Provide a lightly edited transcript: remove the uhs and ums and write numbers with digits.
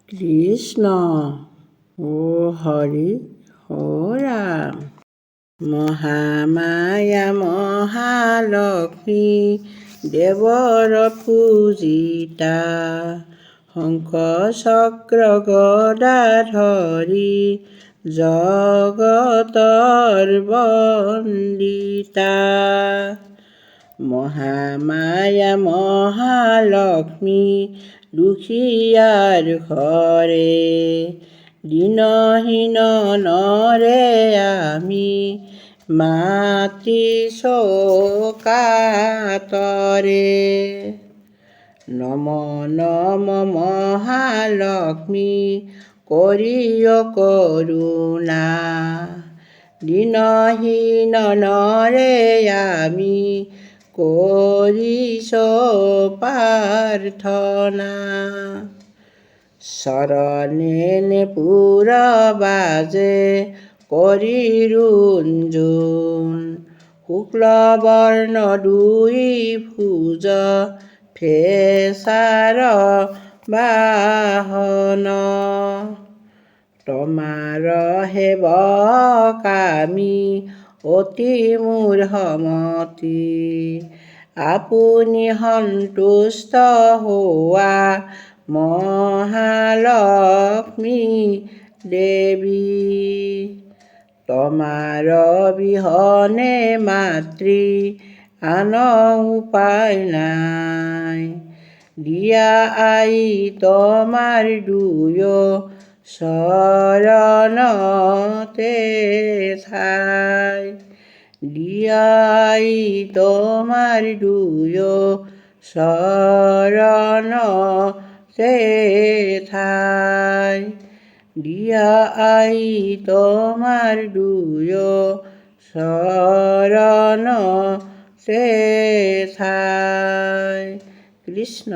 কৃষ্ণ ও হৰি ও ৰাম। মহামায়া মহালক্ষ্মী দেৱৰ পূজিতা, শংখ চক্ৰ গদা ধৰি জগতৰ বন্দিতা। মহামায়া মহালক্ষ্মী দুখীয়াৰ ঘৰে, দীনহীন নৰে আমি মাতৃ চৌকাতৰে। নম নম মহালক্ষ্মী কৰিয় কৰোণা, দীনহীন নৰে আমি কৰিছো প্ৰাৰ্থনা। চৰণে পুৰ বাজে কৰি ৰুণজুণ, শুক্লবৰ্ণ দুই ভুজ ফেচাৰ বাহন। তোমাৰ সেৱক আমি অতি মূঢ়মতি, আপুনি সন্তুষ্ট হোৱা মহালক্ষ্মী দেৱী। তোমাৰ বিহনে মাতৃ আন উপায় নাই, দিয়া আই তোমাৰ দুয়ো চৰণতে ঠাই। দিয়া আই তোমাৰ দুয়ো চৰণতে ঠাই। দিয়া আই তোমাৰ দুয়ো চৰণতে ঠাই। কৃষ্ণ।